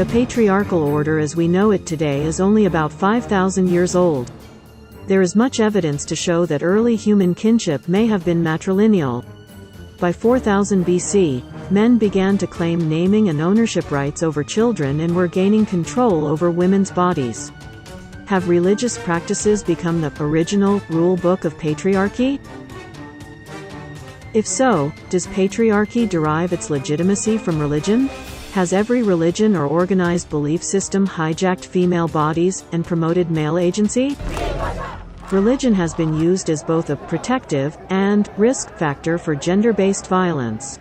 The patriarchal order as we know it today is only about 5,000 years old. There is much evidence to show that early human kinship may have been matrilineal. By 4000 BC, men began to claim naming and ownership rights over children and were gaining control over women's bodies. Have religious practices become the original rule book of patriarchy? If so, does patriarchy derive its legitimacy from religion? Has every religion or organized belief system hijacked female bodies and promoted male agency? Religion has been used as both a protective and risk factor for gender-based violence.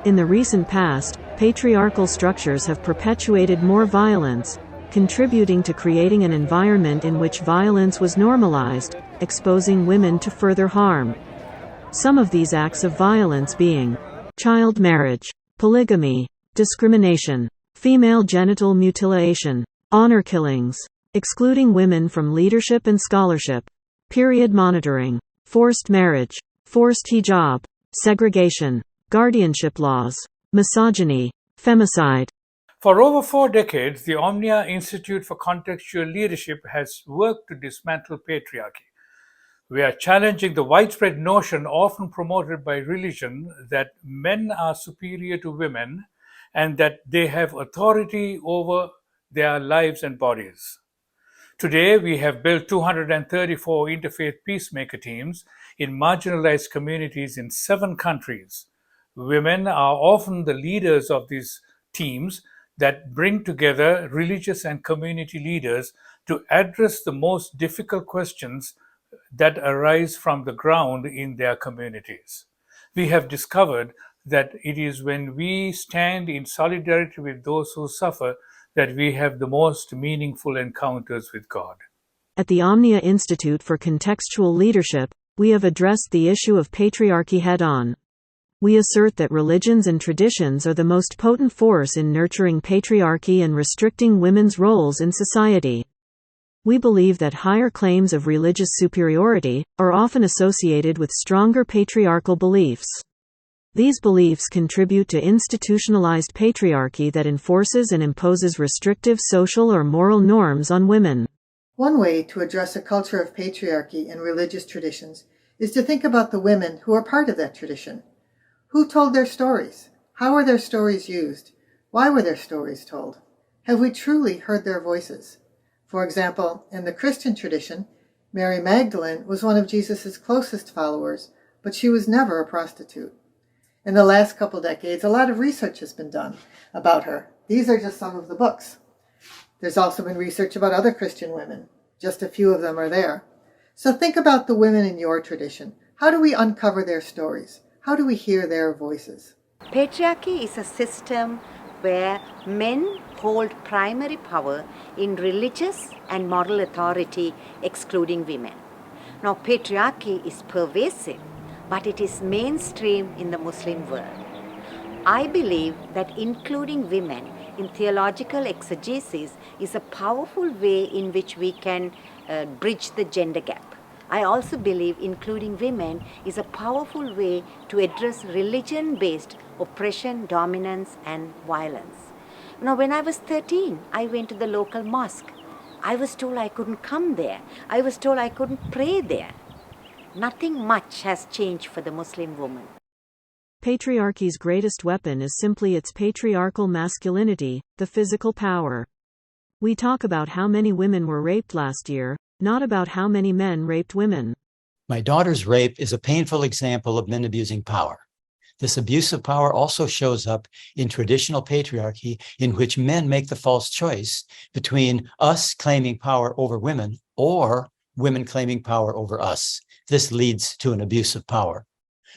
In the recent past, patriarchal structures have perpetuated more violence, contributing to creating an environment in which violence was normalized, exposing women to further harm. Some of these acts of violence being child marriage, polygamy, discrimination, female genital mutilation, honor killings, excluding women from leadership and scholarship, period monitoring, forced marriage, forced hijab, segregation, guardianship laws, misogyny, femicide. For over 4 decades, the Omnia Institute for Contextual Leadership has worked to dismantle patriarchy. We are challenging the widespread notion often promoted by religion that men are superior to women and that they have authority over their lives and bodies. Today, we have built 234 interfaith peacemaker teams in marginalized communities in 7 countries. Women are often the leaders of these teams that bring together religious and community leaders to address the most difficult questions that arise from the ground in their communities. We have discovered that it is when we stand in solidarity with those who suffer that we have the most meaningful encounters with God. At the Omnia Institute for Contextual Leadership, we have addressed the issue of patriarchy head-on. We assert that religions and traditions are the most potent force in nurturing patriarchy and restricting women's roles in society. We believe that higher claims of religious superiority are often associated with stronger patriarchal beliefs. These beliefs contribute to institutionalized patriarchy that enforces and imposes restrictive social or moral norms on women. One way to address a culture of patriarchy in religious traditions is to think about the women who are part of that tradition. Who told their stories? How were their stories used? Why were their stories told? Have we truly heard their voices? For example, in the Christian tradition, Mary Magdalene was one of Jesus' closest followers, but she was never a prostitute. In the last couple decades, a lot of research has been done about her. These are just some of the books. There's also been research about other Christian women. Just a few of them are there. So think about the women in your tradition. How do we uncover their stories? How do we hear their voices? Patriarchy is a system where men hold primary power in religious and moral authority, excluding women. Now, patriarchy is pervasive, but it is mainstream in the Muslim world. I believe that including women in theological exegesis is a powerful way in which we can bridge the gender gap. I also believe including women is a powerful way to address religion-based oppression, dominance, and violence. Now, when I was 13, I went to the local mosque. I was told I couldn't come there. I was told I couldn't pray there. Nothing much has changed for the Muslim woman. Patriarchy's greatest weapon is simply its patriarchal masculinity, the physical power. We talk about how many women were raped last year, not about how many men raped women. My daughter's rape is a painful example of men abusing power. This abuse of power also shows up in traditional patriarchy, in which men make the false choice between us claiming power over women or women claiming power over us. This leads to an abuse of power.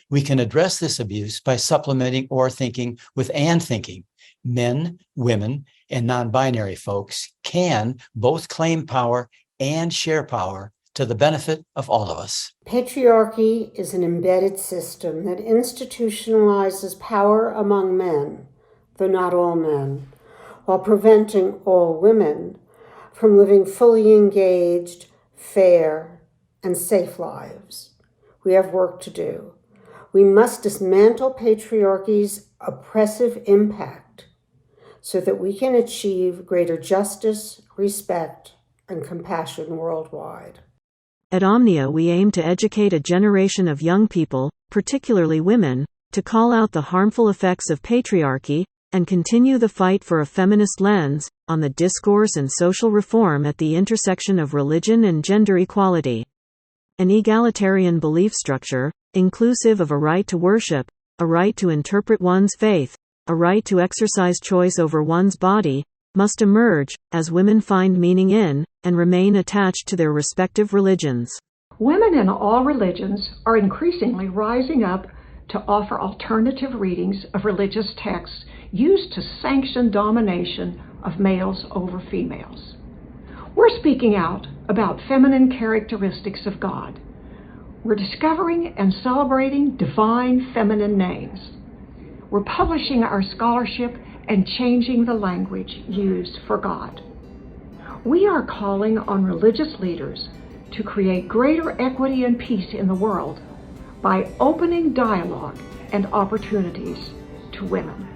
We can address this abuse by supplementing or thinking with and thinking. Men, women, and non-binary folks can both claim power and share power to the benefit of all of us. Patriarchy is an embedded system that institutionalizes power among men, though not all men, while preventing all women from living fully engaged, fair, and safe lives. We have work to do. We must dismantle patriarchy's oppressive impact so that we can achieve greater justice, respect, and compassion worldwide. At Omnia, we aim to educate a generation of young people, particularly women, to call out the harmful effects of patriarchy and continue the fight for a feminist lens on the discourse and social reform at the intersection of religion and gender equality. An egalitarian belief structure, inclusive of a right to worship, a right to interpret one's faith, a right to exercise choice over one's body, must emerge as women find meaning in and remain attached to their respective religions. Women in all religions are increasingly rising up to offer alternative readings of religious texts used to sanction domination of males over females. We're speaking out about feminine characteristics of God. We're discovering and celebrating divine feminine names. We're publishing our scholarship and changing the language used for God. We are calling on religious leaders to create greater equity and peace in the world by opening dialogue and opportunities to women.